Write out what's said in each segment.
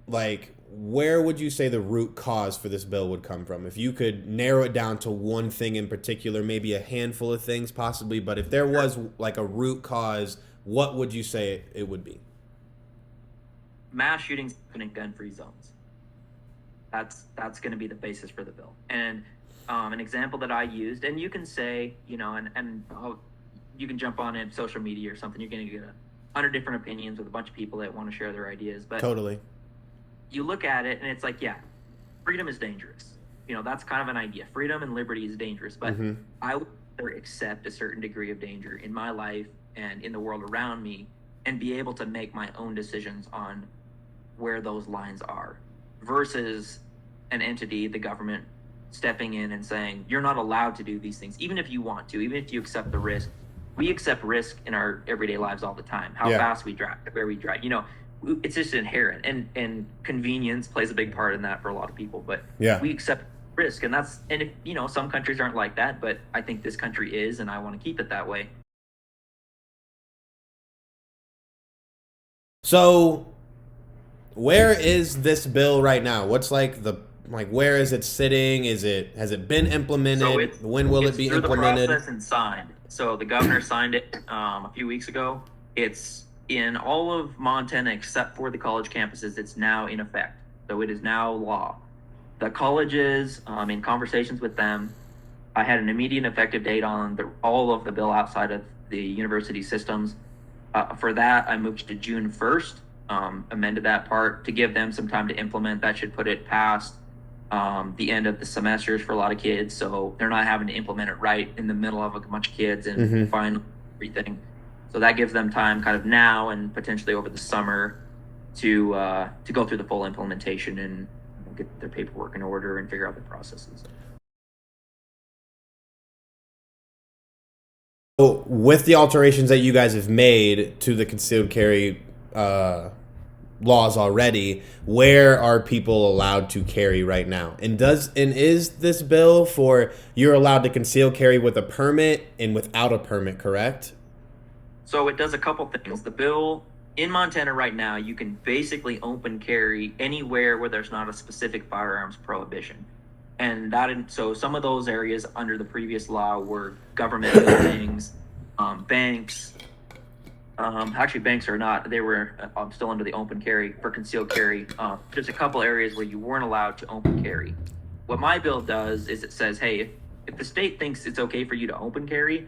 like, where would you say the root cause for this bill would come from? If you could narrow it down to one thing in particular, maybe a handful of things possibly, but if there was like a root cause, what would you say it would be? Mass shootings happen in gun-free zones. That's going to be the basis for the bill. And an example that I used, and you can say, you can jump on it, social media or something. You're going to get 100 different opinions with a bunch of people that want to share their ideas. But Totally. you look at it, and it's like, yeah, freedom is dangerous. That's kind of an idea. Freedom and liberty is dangerous, but I would rather accept a certain degree of danger in my life and in the world around me, and be able to make my own decisions on where those lines are, versus an entity, the government, stepping in and saying, you're not allowed to do these things, even if you want to, even if you accept the risk. We accept risk in our everyday lives all the time. How fast we drive, where we drive, it's just inherent. And convenience plays a big part in that for a lot of people. But we accept risk. And if, some countries aren't like that, but I think this country is, and I want to keep it that way. So, where is this bill right now? What's where is it sitting? Has it been implemented? So when will it be implemented? The process and signed. So the governor signed it a few weeks ago. It's in all of Montana except for the college campuses. It's now in effect. So it is now law. The colleges, in conversations with them, I had an immediate effective date on all of the bill outside of the university systems. For that, I moved to June 1st, amended that part to give them some time to implement. That should put it past the end of the semesters for a lot of kids, so they're not having to implement it right in the middle of a bunch of kids and find everything. So that gives them time kind of now and potentially over the summer to go through the full implementation and get their paperwork in order and figure out the processes. So with the alterations that you guys have made to the concealed carry laws already, where are people allowed to carry right now? And is this bill for you're allowed to conceal carry with a permit and without a permit, correct? So it does a couple things. The bill in Montana right now, you can basically open carry anywhere where there's not a specific firearms prohibition. And so some of those areas under the previous law were government buildings, banks. Actually, banks are not. They were still under the open carry for concealed carry. There's a couple areas where you weren't allowed to open carry. What my bill does is it says, hey, if the state thinks it's okay for you to open carry,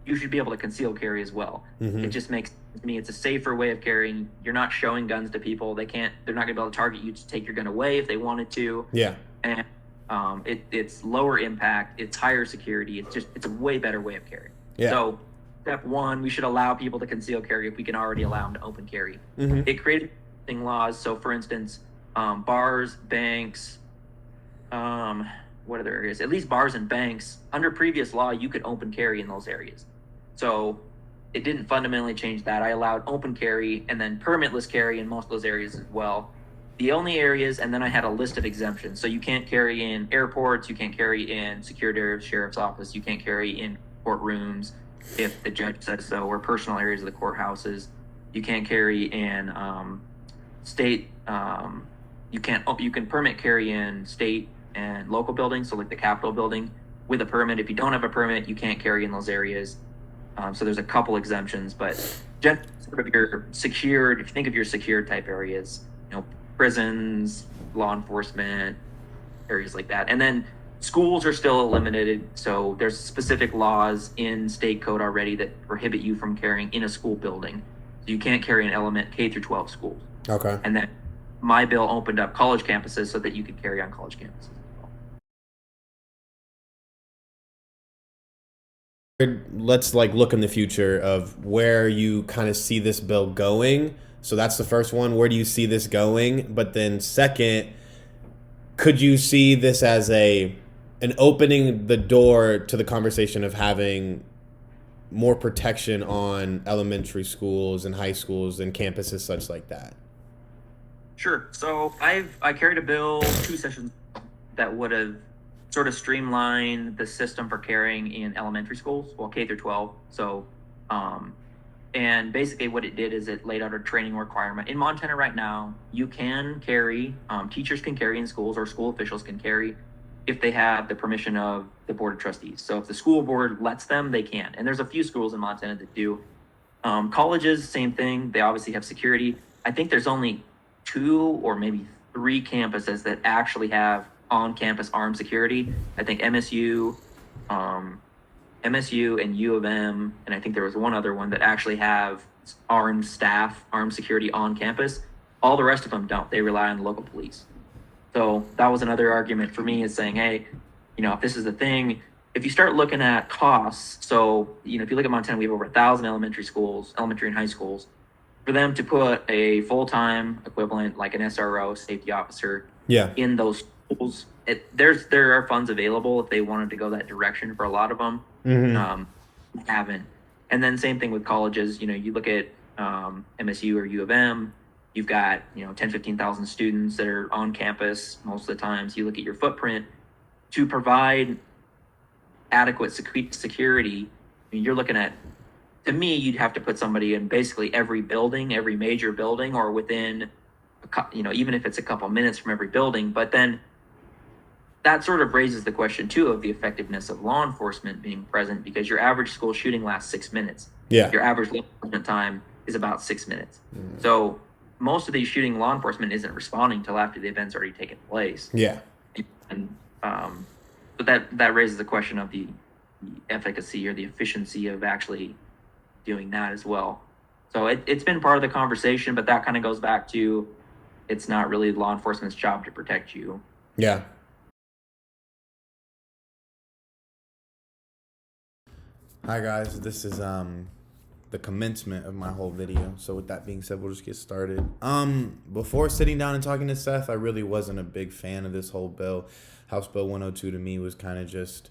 you should be able to conceal carry as well. It just makes to me it's a safer way of carrying. You're not showing guns to people. They're not going to be able to target you to take your gun away if they wanted to. Yeah. And it's lower impact. It's higher security. It's a way better way of carrying. Yeah. So step one, we should allow people to conceal carry if we can already allow them to open carry. It created laws. So for instance, bars, banks, what other areas? At least bars and banks, under previous law, you could open carry in those areas. So it didn't fundamentally change that. I allowed open carry and then permitless carry in most of those areas as well. The only areas, and then I had a list of exemptions. So you can't carry in airports, you can't carry in secured areas, sheriff's office, you can't carry in courtrooms if the judge says so, or personal areas of the courthouses. You can't carry in state. You can permit carry in state and local buildings, so like the Capitol building with a permit. If you don't have a permit, you can't carry in those areas. So there's a couple exemptions, but generally, if you're secured, if you think of your secured type areas, prisons, law enforcement, areas like that. And then schools are still limited. So there's specific laws in state code already that prohibit you from carrying in a school building. So you can't carry in element K through 12 schools. Okay. And then my bill opened up college campuses so that you could carry on college campuses. Let's look in the future of where you kind of see this bill going. So that's the first one. Where do you see this going? But then second, could you see this as an opening the door to the conversation of having more protection on elementary schools and high schools and campuses such like that? Sure. So I carried a bill 2 sessions that would have sort of streamlined the system for carrying in elementary schools, well, K through 12. So And basically what it did is it laid out a training requirement. In Montana right now, you can carry, teachers can carry in schools, or school officials can carry if they have the permission of the Board of Trustees. So if the school board lets them, they can. And there's a few schools in Montana that do. Colleges, same thing. They obviously have security. I think there's only 2 or maybe 3 campuses that actually have on-campus armed security. I think MSU and U of M, and I think there was one other one that actually have armed staff, armed security on campus. All the rest of them don't. They rely on the local police. So that was another argument for me, is saying, hey, if this is the thing, if you start looking at costs, so, if you look at Montana, we have over 1,000 elementary and high schools. For them to put a full-time equivalent, like an SRO, safety officer, in those schools, there are funds available if they wanted to go that direction for a lot of them. Haven't. And then same thing with colleges. You look at MSU or U of M, you've got 10-15,000 students that are on campus most of the times. You look at your footprint to provide adequate security. You're looking at, to me, you'd have to put somebody in basically every building, every major building, or within even if it's a couple minutes from every building. But then that sort of raises the question too of the effectiveness of law enforcement being present, because your average school shooting lasts 6 minutes. Your average law enforcement time is about 6 minutes. So most of these shooting, law enforcement isn't responding until after the event's already taken place. And so that raises the question of the efficacy or the efficiency of actually doing that as well. So it's been part of the conversation, but that kind of goes back to, it's not really law enforcement's job to protect you. Hi guys, this is the commencement of my whole video. So with that being said, we'll just get started. Before sitting down and talking to Seth, I really wasn't a big fan of this whole bill. House Bill 102 to me was kind of just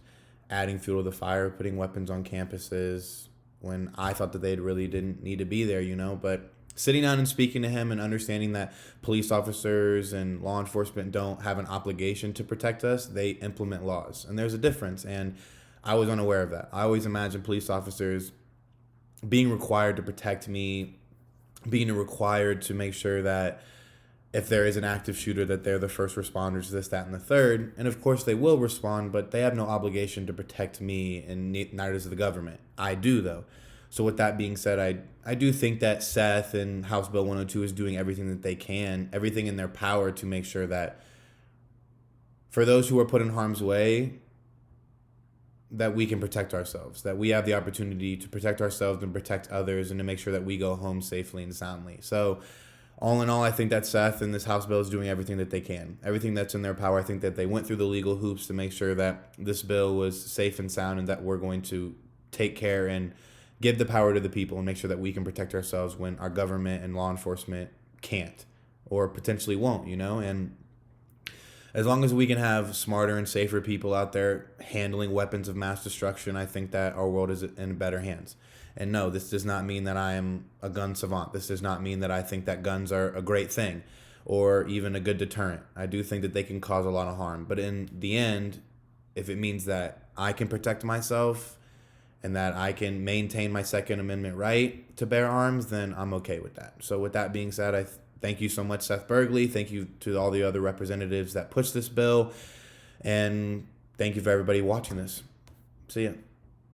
adding fuel to the fire, putting weapons on campuses when I thought that they really didn't need to be there, but sitting down and speaking to him and understanding that police officers and law enforcement don't have an obligation to protect us, they implement laws, and there's a difference. And I was unaware of that. I always imagined police officers being required to protect me, being required to make sure that if there is an active shooter, that they're the first responders, this, that, and the third. And of course they will respond, but they have no obligation to protect me, and neither does the government. I do, though. So with that being said, I do think that Seth and House Bill 102 is doing everything that they can, everything in their power to make sure that for those who are put in harm's way, that we can protect ourselves, that we have the opportunity to protect ourselves and protect others, and to make sure that we go home safely and soundly. So all in all, I think that Seth and this House bill is doing everything that they can, everything that's in their power. I think that they went through the legal hoops to make sure that this bill was safe and sound, and that we're going to take care and give the power to the people and make sure that we can protect ourselves when our government and law enforcement can't, or potentially won't, and as long as we can have smarter and safer people out there handling weapons of mass destruction, I think that our world is in better hands. And no, this does not mean that I am a gun savant. This does not mean that I think that guns are a great thing or even a good deterrent. I do think that they can cause a lot of harm. But in the end, if it means that I can protect myself and that I can maintain my Second Amendment right to bear arms, then I'm okay with that. So with that being said, thank you so much, Seth Berglee. Thank you to all the other representatives that pushed this bill. And thank you for everybody watching this. See ya.